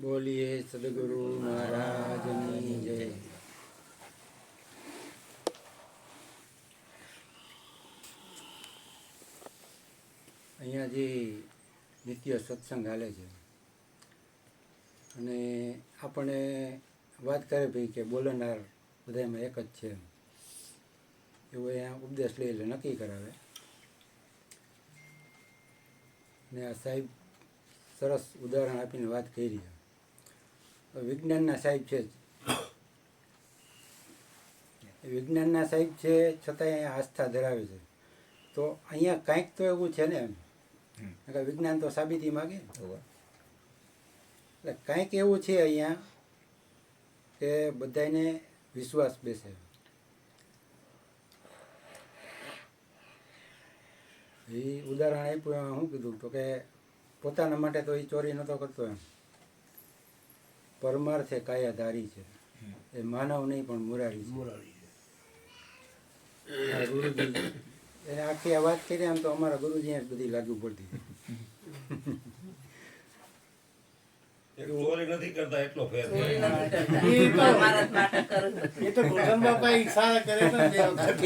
બોલીએ સદગુરુ મહારાજની જય. અહીંયા જે નિત્ય સત્સંગ હાલે છે અને આપણે વાત કરે ભાઈ કે બોલનાર બધામાં એક જ છે એવો અહીંયા ઉપદેશ લઈ એટલે નક્કી કરાવે. ને આ સાહેબ સરસ ઉદાહરણ આપીને વાત કરી. વિજ્ઞાનના સાહેબ છે વિજ્ઞાનના સાહેબ છે છતાંય અહીંયા આસ્થા ધરાવે છે. તો અહીંયા કાંઈક તો એવું છે ને એમ વિજ્ઞાન તો સાબિતી માગે એટલે કાંઈક એવું છે અહીંયા કે બધાને વિશ્વાસ બેસે. એ ઉદાહરણ આપ્યું એમાં શું કીધું તો કે પોતાના માટે તો એ ચોરી નહોતો કરતો એમ. પરમાર છે કાયાધારી છે એ માનવ નહીં પણ મુરારી છે. ગુરુજી એને આખી આ વાત કરી આમ તો અમારા ગુરુજી બધી લાગુ પડતી. ચોરી નથી કરતા એટલો ફેર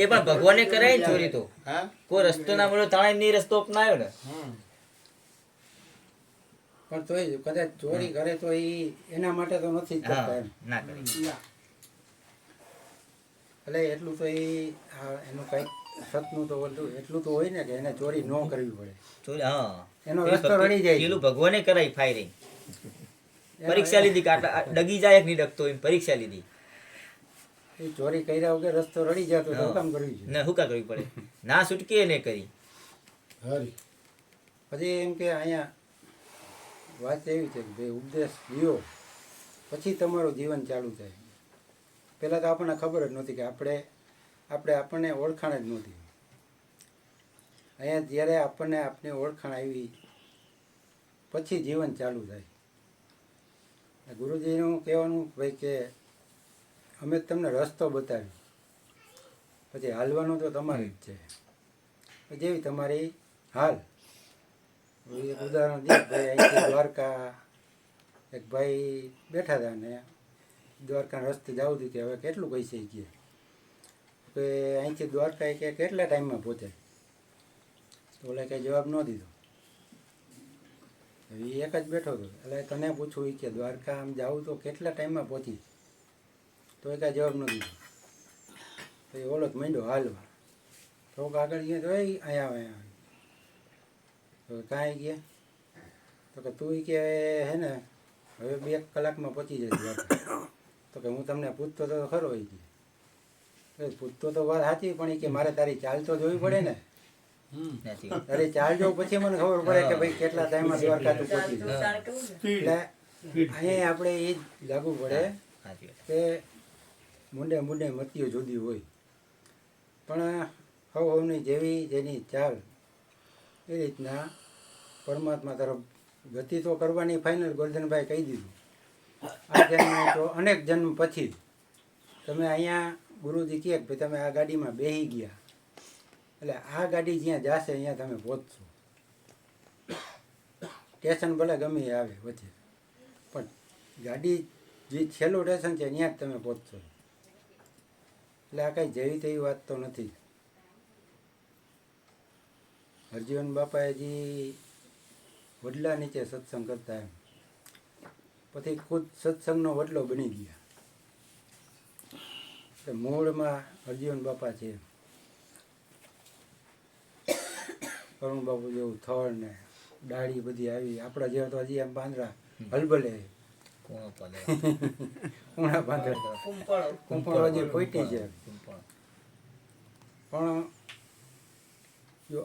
એ પણ ભગવાને કરાય ને ચોરી તો કોઈ રસ્તો ના મળ્યો તાણે ની રસ્તો અપનાયો ને. પણ તોય કદાચ ચોરી કરે તો એના માટે તો નથી જ કરતા એમ. ના કરી એટલે એટલું તો એનું કઈક સતનું તો એટલું તો હોય ને કે એને ચોરી ન કરવી પડે. ચોરી હા એનો રસ્તો રડી જાય. પેલું ભગવાને કરાય ફાયરિંગ. પરીક્ષા લીધી કે ડગી જાય કે નહીં ડગતો એમ પરીક્ષા લીધી. એ ચોરી કર્યા વગર રસ્તો રડી જાય તો શું કામ કરવી છે? ના શું કામ કરવી પડે? ના છૂટકે એને કરી. પછી એમ કે અહીંયા વાત એવી છે કે ભાઈ ઉપદેશ લ્યો પછી તમારું જીવન ચાલુ થાય. પહેલાં તો આપણને ખબર જ નહોતી કે આપણને ઓળખાણ જ નહોતી. અહીંયા જ્યારે આપણને આપની ઓળખાણ આવી પછી જીવન ચાલુ થાય. ગુરુજીનું કહેવાનું ભાઈ કે અમે તમને રસ્તો બતાવ્યો પછી હાલવાનું તો તમારી જ છે. જેવી તમારી હાલ. એક ઉદાહરણ દે ભાઈ અહીંથી દ્વારકા એક ભાઈ બેઠા હતા ને દ્વારકા રસ્તે જવું હતું કે હવે કેટલું પૈસે કહે કે અહીંથી દ્વારકા કે કેટલા ટાઈમમાં પહોંચે તો ઓલે કંઈ જવાબ ન દીધો. એ એક જ બેઠો હતો એટલે તને પૂછવું એ કે દ્વારકા આમ જાવું તો કેટલા ટાઈમમાં પહોંચી તો એ કાંઈ જવાબ ન દીધો. તો એ ઓલો જ માંડ્યો હાલવા. થોડુંક આગળ ગયા તો અહીંયા તો કાંઈ ગયા તો કે તું કે હે ને હવે 2 કલાકમાં પહોંચી જાય દ્વારકા. તો કે હું તમને પૂછતો તો ખરો એ કે પૂછતો તો વાત સાચી પણ એ કે મારે તારી ચાલ તો જોવી પડે ને. તારી ચાલ જોઉં પછી મને ખબર પડે કે ભાઈ કેટલા ટાઈમમાં દ્વારકા તું પહોંચી જાય. એટલે અહીંયા આપણે એ જ લાગુ પડે કે મુંડે મુંડે મતીઓ જુદી હોય પણ હવની જેવી જેની ચાલ એ રીતના પરમાત્મા તરફ ગતિ તો કરવાની ફાઇનલ ગોરધનભાઈ કહી દીધું. આ જન્મ તો અનેક જન્મ પછી તમે અહીંયા ગુરુજી કહે કે તમે આ ગાડીમાં બેસી ગયા એટલે આ ગાડી જ્યાં જશે અહીંયા તમે પહોંચશો. સ્ટેશન ભલે ગમે આવે વચ્ચે પણ ગાડી જે છેલ્લું સ્ટેશન છે ત્યાં જ તમે પહોંચશો. એટલે આ કાંઈ જેવી તેવી વાત તો નથી. હરજીવન બાપાએ જે વડલા નીચે સત્સંગ કરતા એમ પછી ખુદ સત્સંગનો વડલો બની ગયા. મૂળમાં હરજીવન બાપા છે. કરુણ બાપુ જેવું થળ ને ડાળી બધી આવી આપણા જેવા તો હજી આમ પાંદડા હલબલે કુણા પાંદડા કુંપળો હજી ખોટી છે. પણ જો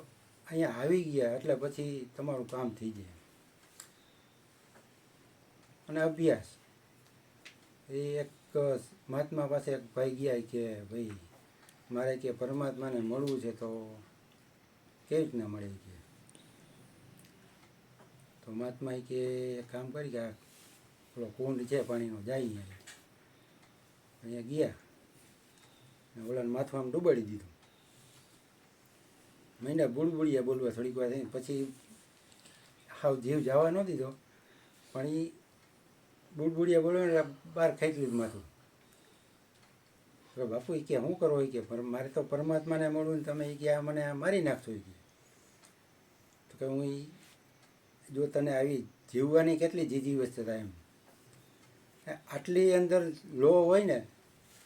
અહીંયા આવી ગયા એટલે પછી તમારું કામ થઈ જાય. અને અભ્યાસ એ એક મહાત્મા પાસે એક ભાઈ ગયા કે ભાઈ મારે કે પરમાત્માને મળવું છે તો કેવી રીતના મળે કે તો મહાત્માએ કે કામ કરી કે પેલો કુંડ છે પાણીનો જાય અહીંયા ગયા અને ઓલાને માથું આમ ડૂબાડી દીધું. મહિના બુડબુડિયા બોલવા થોડીક વાર પછી હાવ જીવ જવા ન દીધો પણ એ બુડબુડિયા બોલો ને બહાર ખાઈ લીધું માથું. તો બાપુ એ કે શું કરો એ કે મારે તો પરમાત્માને મળવું ને તમે એ કે આ મને મારી નાખશો એ કે. તો કે હું જો તને આવી જીવવાની કેટલી જીજી વ્યવસ્થા એમ આટલી અંદર લો હોય ને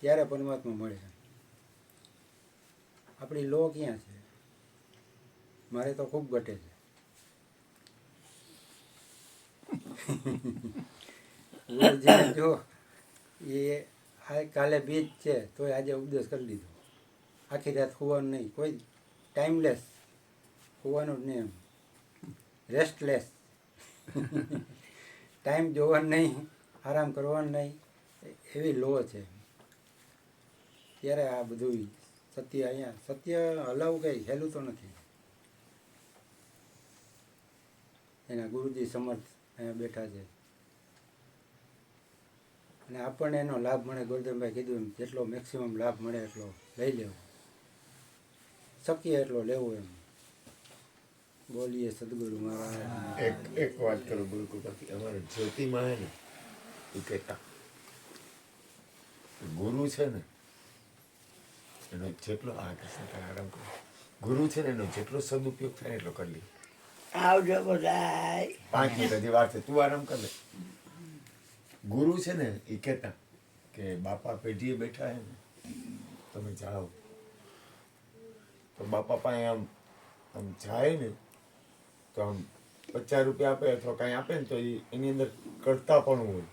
ત્યારે પરમાત્મા મળે. આપણી લો ક્યાં છે? મારે તો ખૂબ ઘટે છે. જો એ કાલે બીજ છે તોય આજે ઉપદેશ કરી લીધો. આખી રાત સુવાનું નહીં, કોઈ ટાઈમલેસ સુવાનું જ નહીં, એમ રેસ્ટલેસ. ટાઈમ જોવાનું નહીં, આરામ કરવાનું નહીં, એવી લો છે. ત્યારે આ બધું સત્ય અહીંયા સત્ય હલાવવું કંઈ સહેલું તો નથી. એના ગુરુજી સમર્થ અહીંયા બેઠા છે અને આપણને એનો લાભ મળે. ગોરધનભાઈ કીધું એમ જેટલો મેક્સિમમ લાભ મળે એટલો લઈ લેવો, શક્ય એટલો લેવો એમ. બોલીએ સદગુરુ મહારાજ. એક વાત કરું ગુરુ કૃપાથી, અમારે જ્યોતિમાં હે ને એ કહેતા ગુરુ છે ને એનો જેટલો આરામ કરો, ગુરુ છે ને એનો જેટલો સદુપયોગ થાય એટલો કરી લે. આવજો બધાય. 5 મિનિટ હજી વાર છે, તું આરામ કર લે. ગુરુ છે ને એ કહેતા કે બાપા પેઢીએ બેઠા હે ને તમે જાઓ તો બાપા પાસે આમ જાય ને તો આમ 50 રૂપિયા આપે અથવા કાંઈ આપે ને તો એની અંદર કરતા પણ હોય,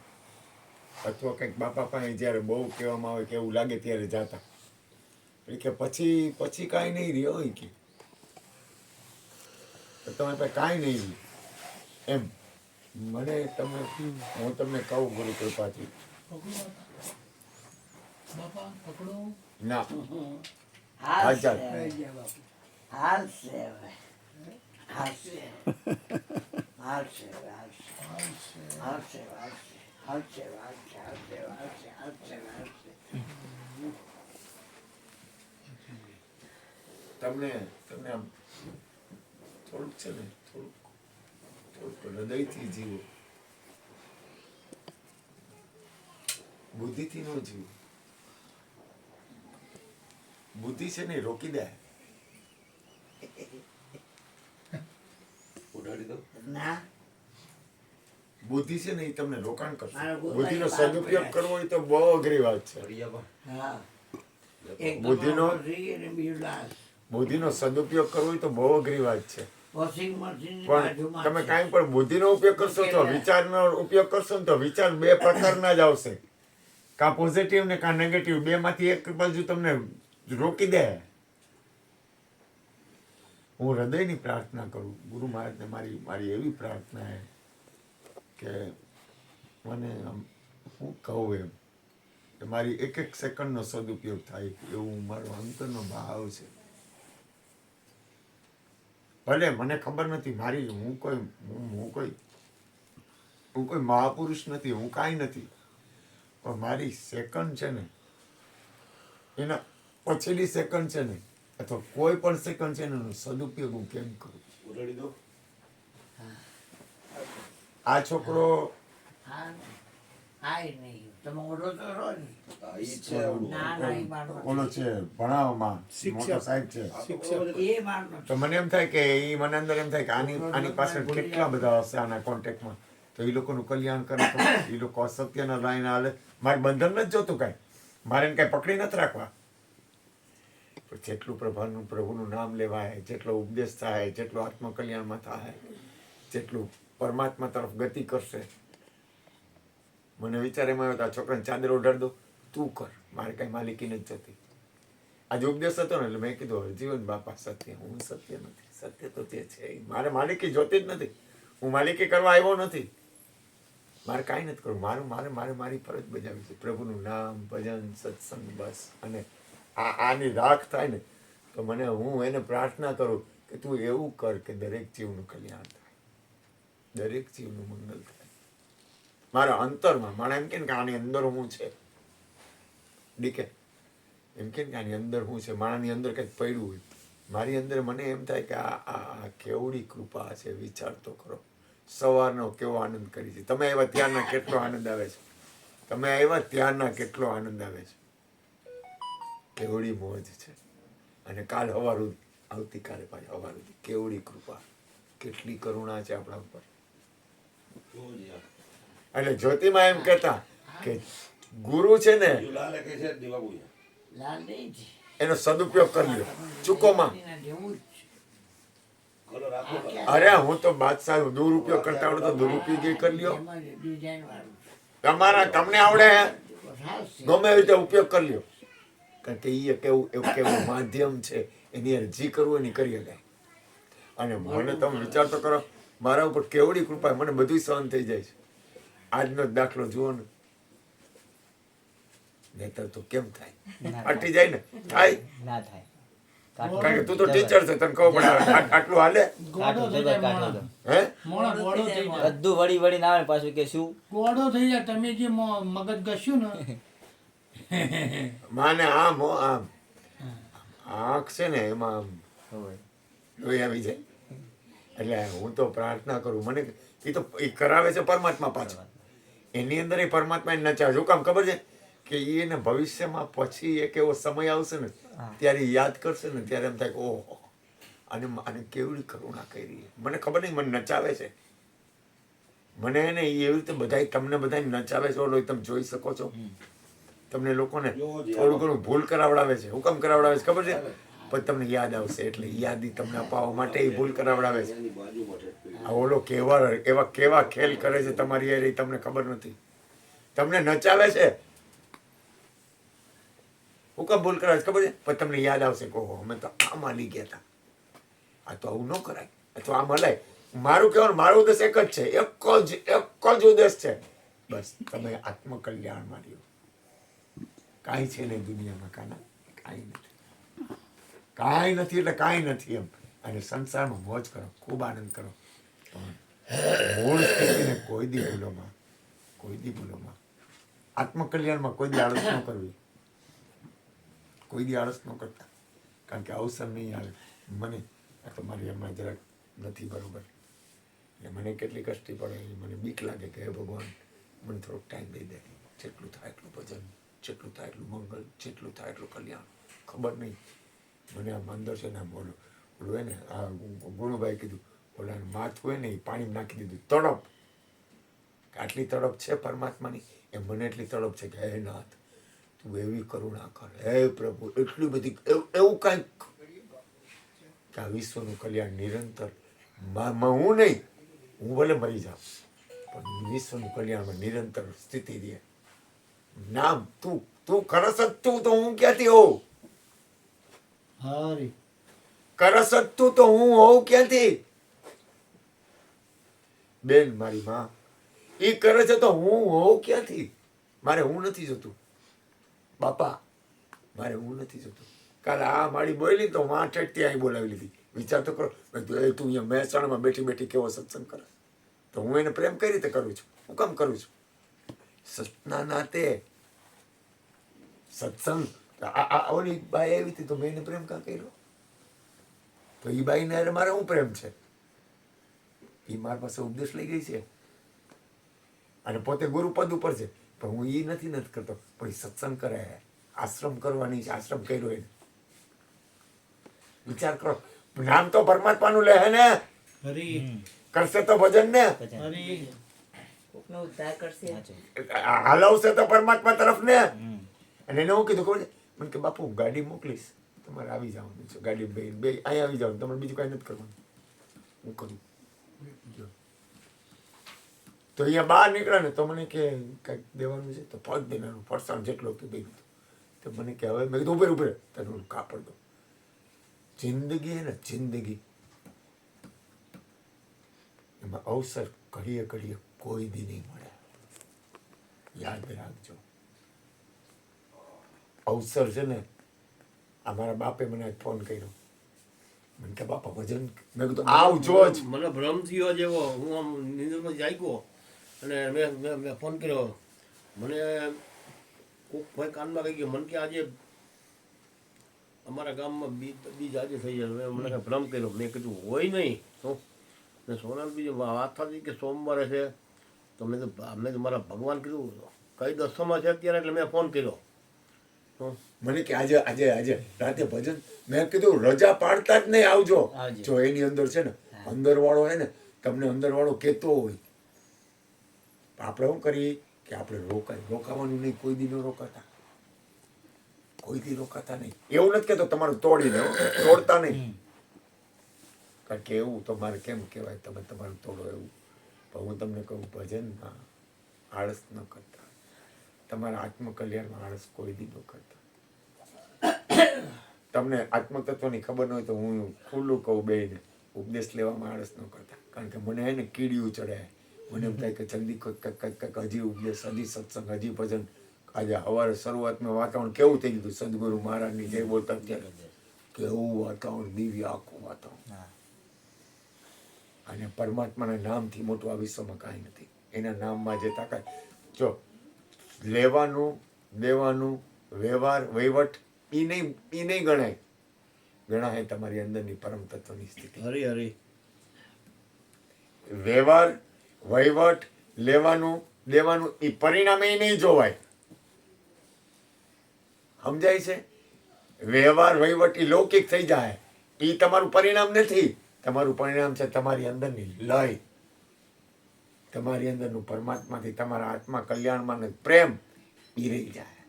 અથવા કંઈક બાપા પાસે જ્યારે બહુ કહેવામાં આવે કે એવું લાગે ત્યારે જાતા કે પછી કાંઈ નહીં રહ્યો હોય કે તમે પાસે કાંઈ નહીં રહ્યું એમ. મને હું તમને કહું ગુરુ કૃપાથી ના હાલશે હાલ. હાલશે હવે. હાલશે હાલશે હાલશે હાલશે હાલશે. તમને આમ થોડુંક છે ને થોડુંક હૃદયથી જીવો, બુદ્ધિથી ન જીવો. બુદ્ધિ છે ને રોકી દે. ઉડાડી દો ના બુદ્ધિ છે ને એ તમને રોકાણ કરશે. મારો ગુરુ બુદ્ધિનો ભાઈ વાત સદુપયોગ કરે. કરવો એ તો બહુ અઘરી વાત છે. હા એક બુદ્ધિનો- બુદ્ધિ અને બીજું લાશ. બુદ્ધિનો સદુપયોગ કરવો એ તો બહુ અઘરી વાત છે. વોશિંગ મશીન પણ તમે કાંઈ પણ બુદ્ધિનો ઉપયોગ કરશો તો વિચારનો ઉપયોગ કરશો ને તો વિચાર 2 પ્રકારના જ આવશે, કાં પોઝિટિવ ને કાં નેગેટિવ. 2 માંથી એક બાજુ તમને રોકી દે. હું હૃદયની પ્રાર્થના કરું ગુરુ મહારાજને, મારી એવી પ્રાર્થના છે કે મને આમ હું કહું એમ કે મારી એક સેકન્ડનો સદુપયોગ થાય એવું મારો અંતરનો ભાવ છે. ભલે મને ખબર નથી મારી હું કોઈ મહાપુરુષ નથી, હું કાંઈ નથી, પણ મારી સેકન્ડ છે ને એના પછીની સેકન્ડ છે ને અથવા કોઈ પણ સેકન્ડ છે ને એનો સદુપયોગ હું કેમ કરું. ઉડાડી દો. આ છોકરો હાય નહીં તમે ઓળો તો રહો ને. ના ના એ મારનો ઓલો છે ભણાવવામાં મોટો સાહેબ છે, એ મારનો તો મને એમ થાય કે મને અંદર એમ થાય કે આની પાછળ કેટલા બધા હશે આના કોન્ટેક્ટમાં, તો એ લોકોનું કલ્યાણ કરે તો એ લોકો અસત્યના લાઈન હાલે. મારે બંધન નથી જોતું કાંઈ, મારે એને કાંઈ પકડી નથી રાખવા. પણ જેટલું પ્રભુનું નામ લેવાય, જેટલો ઉપદેશ થાય, જેટલું આત્મકલ્યાણમાં થાય, જેટલું પરમાત્મા તરફ ગતિ કરશે. મને વિચાર એમાં આવ્યો આ છોકરાને ચાદર ઓઢાડ દો, તું કર, મારે કાંઈ માલિકી નથી જતી. આજે ઉપદેશ હતો ને એટલે મેં કીધું જીવન બાપા સત્ય, હું સત્ય નથી, સત્ય તો તે છે. મારે માલિકી જોતી જ નથી, હું માલિકી કરવા આવ્યો નથી. મારે કાંઈ નથી કરવું, મારે મારી ફરજ બજાવી છે. પ્રભુનું નામ, ભજન, સત્સંગ, બસ. અને આની રાખ થાય ને તો હું એને પ્રાર્થના કરું કે તું એવું કર કે દરેક જીવનું કલ્યાણ થાય, દરેક જીવનું મંગલ થાય. મારા અંતરમાં મારા એમ કે આની અંદર હું છે, ડીકે એમ કે આની અંદર હું છે, મારાની અંદર કંઈક પડ્યું હોય મારી અંદર. મને એમ થાય કે આ કેવડી કૃપા છે, વિચાર તો કરો. સવારનો કેવો આનંદ કરી છે. તમે આવ્યા ત્યારના કેટલો આનંદ આવે છે. તમે આવ્યા ત્યારના કેટલો આનંદ આવે છે. કેવડી મોજ છે. અને કાલ હવારું આવતીકાલે પાછી હવારું કેવડી કૃપા, કેટલી કરુણા છે આપણા ઉપર. એટલે જ્યોતિમાં એમ કહેતા કે ગુરુ છે ને લાલે કે છે દીવાબુ લાલ નહીં છે. એનો સદુપયોગ કરી લ્યો ચૂકોમાં. એના જેવું જ છે. કલર આખો અરે હું તો બાદશાહ દુરુપયોગ કરતા આવડે તો દુરુપયોગ કરી લ્યો. એમાં ડિઝાઇન વાળું છે. તમારા તમને આવડે ખાસ છે. ગમે રીતે ઉપયોગ કરી લ્યો. કારણ કે એ કેવું માધ્યમ છે, એની હારે જે કરવું એની કરી શકાય. અને મને તમે વિચાર તો કરો, મારા ઉપર કેવડી કૃપા, મને બધું સહન થઈ જાય છે. આજનો જ દાખલો જુઓ ને, નહીતર તો કેમ થાય? અટી જાય ને, થાય. ના થાય. કારણ કે તું તો ટીચર છે, તને ખબર પડે આટલું હાલે. ગોળો થઈ જાય મોણા. હે મોણા ગોળો થઈ જાય. બધું વળી વળીને આવે ને પાછું કે શું ગોળો થઈ જાય. તમે જે મગજ ઘસ્યું ને માને આમ હો આમ આંખ છે ને એમાં આમ હોય. લોહી આવી જાય. એટલે હું તો પ્રાર્થના કરું, મને એ તો એ કરાવે છે પરમાત્મા પાછો. એની અંદર એ પરમાત્મા એને નચાવે. શું કામ ખબર છે? કે એને ભવિષ્યમાં પછી એક એવો સમય આવશે ને ત્યારે ઈ યાદ કરશે ને ત્યારે એમ થાય કે ઓહો આને કેવડી કરુણા કરી. મને ખબર નહીં, મને નચાવે છે. મને એને ઈ એવી રીતે બધાય તમને બધાય નચાવે છે. ઓલો તમે જોઈ શકો છો. તમને લોકોને થોડું ઘણું ભૂલ કરાવડાવે છે. હું કામ કરાવડાવે છે ખબર છે? પણ તમને યાદ આવશે એટલે યાદી તમને અપાવવા માટે એ ભૂલ કરાવડાવે છે. એની બાજુમાં ઠેઠ આ ઓલો કેવા ખેલ કરે છે તમારી યાર, એ તમને ખબર નથી. તમને નચાવે છે. હું કામ ભૂલ કરાવે છે ખબર છે? પણ તમને યાદ આવશે કે ઓહો અમે તો આમાં લઈ ગયા હતા, આ તો આવું ન કરાય, અથવા આમ હલાય. મારું કહેવાનું, મારો ઉદ્દેશ એક જ છે, એક જ ઉદ્દેશ છે. બસ તમે આત્મકલ્યાણમાં રહ્યો. કાંઈ છે નહીં દુનિયામાં, કાંઈ નથી. કાંઈ નથી એટલે કાંઈ નથી એમ. અને સંસારમાં મોજ કરો, ખૂબ આનંદ કરો. પણ મૂળ સ્થિતિને કોઈ દી ભૂલોમાં આત્મકલ્યાણમાં કોઈ દી આળસ ન કરવી. કોઈ દી આળસ ન કરતા. કારણ કે અવસર નહીં આવે. મને આ તો મારી એમાં જરાક નથી બરોબર, એટલે મને કેટલી કષ્ટી પડે. મને બીક લાગે કે હે ભગવાન મને થોડોક ટાઈમ દઈ દે. જેટલું થાય એટલું ભજન, જેટલું થાય એટલું મંગલ, જેટલું થાય એટલું કલ્યાણ. ખબર નહીં મને આમ અંદર છે ને આમ ઓલું હોય ને, આ ગુણુભાઈ કીધું ઓલા માથું હોય ને એ પાણીમાં નાખી દીધું. તડપ, આટલી તડપ છે પરમાત્માની, એ મને એટલી તડપ છે કે હે નાથ તું એવી કરુણા કર, હે પ્રભુ એટલી બધી એવું કાંઈક કે આ વિશ્વનું કલ્યાણ નિરંતર હું નહીં, હું ભલે મરી જાઉં પણ વિશ્વનું કલ્યાણમાં નિરંતર સ્થિતિ રહે. નામ તું કરસ જ તું તો હું ક્યાંથી હોઉં? હરી કરસ જ તું તો હું હોઉં ક્યાંથી? બેન મારી માં એ કરે છે તો હું હોઉં ક્યાંથી? મારે હું નથી જોતું બાપા, મારે હું નથી જોતું. કાલે આ મારી બોલી તો માં ઠેઠથી અહીં બોલાવી લીધી. વિચાર તો કરો, તું અહીંયા મહેસાણામાં બેઠી બેઠી કેવો સત્સંગ કરે. તો હું એને પ્રેમ કઈ રીતે કરું છું? હું કામ કરું છું? સતના નાતે સત્સંગ. ઓલી બાઈ આવી હતી તો મેં એને પ્રેમ કાં કર્યો? તો એ બાઈને હારે મારે શું પ્રેમ છે? એ મારી પાસે ઉપદેશ લઈ ગઈ છે અને પોતે ગુરુપદ ઉપર છે, પણ હું એ નથી કરતો. પણ એ સત્સંગ કરે, આશ્રમ કરવાની છે, આશ્રમ કર્યો એને. વિચાર કરો, નામ તો પરમાત્માનું લે હે ને, હરી કરશે તો ભજન ને, હરી કોકનો ઉદ્ધાર કરશે. હલાવશે તો પરમાત્મા તરફ ને. અને એને હું કીધું ખબર છે? મને કે બાપુ ગાડી મોકલીશ, તમારે આવી જવાનું છે. ગાડી બે અહીંયા આવી જવાનું, તમારે બીજું કાંઈ નથી કરવાનું. હું કરું તો અહીંયા બહાર નીકળે ને તો મને કે કંઈક દેવાનું છે, તો ફળ દેવાનું, ફરસાણ જેટલો કે બે. તો મને કે હવે મેં કીધું ઉભે તને ઓલું કાપડ દો. જિંદગી ને જિંદગી એમાં અવસર ઘડીએ ઘડીએ કોઈ દી નહીં મળે. યાદ રાખજો, અવસર છે ને. અમારા બાપે મને આજ ફોન કર્યો, મને કે બાપા ભજન. મેં કીધું આવજો જ. મને ભ્રમ થયો જેવો, હું આમ નિંદરમાં જાગ્યો અને મેં ફોન કર્યો. મને કોક ભાઈ કાનમાં કહી ગયો, મને કે આજે અમારા ગામમાં બીજ આજે થઈ જાય. મને કાંઈ ભ્રમ કર્યો. મેં કીધું હોય નહીં. શું ને સોનલ બીજી વાત થતી કે સોમવારે છે તો મેં તો મારા ભગવાન કીધું કઈ દસમાં છે અત્યારે એટલે મેં ફોન કર્યો. મને કે આજે રાતે ભજન, મેં કીધું રજા પાડતા જ નહીં આવજો. આવજો. જો એની અંદર છે ને અંદર વાળો હે ને તમને અંદર વાળો કહેતો હોય, આપણે શું કરીએ કે આપણે રોકાવાનું નહીં, કોઈ દી ન રોકાતા, કોઈ દી રોકાતા નહીં. એવું નથી કહેતો તમારું તોડીને તોડતા નહીં, કારણ કે એવું તો મારે કેમ કહેવાય તમે તમારું તોડો એવું. પણ હું તમને કહું ભજનમાં આળસ ન કરતા, તમારા આત્મકલ્યાણમાં આળસ કોઈ દી ન કરતા. તમને આત્મતત્વની ખબર ન હોય તો હું ખુલ્લું કહું બેને, ઉપદેશ લેવામાં આળસ ન કરતા. કારણ કે મને હે ને કીડિયું ચડે, મને એમ થાય કે જલ્દી કંઈક હજી ઉપદેશ, હજી સત્સંગ, હજી ભજન. આજે સવારે શરૂઆતમાં વાતાવરણ કેવું થઈ ગયું, સદગુરુ મહારાજની જય બોલતા ત્યારે કેવું વાતાવરણ, દિવ્ય આખું વાતાવરણ. અને પરમાત્માના નામથી મોટું આ વિશ્વમાં કાંઈ નથી. એના નામમાં જે તાકાત, જો લેવાનું દેવાનું વ્યવહાર વહીવટ એ નહીં ગણાય તમારી અંદરની પરમ તત્વની સ્થિતિ. હરી હરી વ્યવહાર વહીવટ લેવાનું દેવાનું એ પરિણામે નહીં જોવાય. સમજાય છે? વ્યવહાર વહીવટ એ લૌકિક થઈ જાય, એ તમારું પરિણામ નથી. તમારું પરિણામ છે તમારી અંદરની લય, તમારી અંદરનું પરમાત્માથી તમારા આત્મા કલ્યાણમાં ને પ્રેમ એ રહી જાય.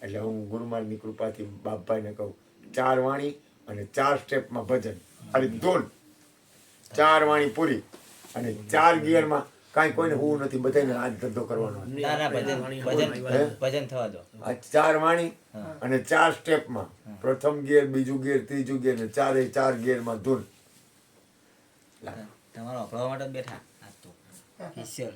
એટલે હું ગુરુમારની કૃપાથી બાપભાઈને કહું, 4 વાણી અને 4 સ્ટેપમાં ભજન, અરે ધૂન, 4 વાણી પૂરી અને 4 ગિયરમાં કાંઈ કોઈને હું નથી, બધાને હાથ ધંધો કરવાનો. ના ના ભજન થવા દો. આ 4 વાણી અને 4 સ્ટેપમાં, પ્રથમ ગિયર, બીજું ગિયર, ત્રીજું ગિયર ને 4 ગિયરમાં ધૂન. તમારો અપડાવવા માટે જ બેઠા આજ તો ઈશ્વર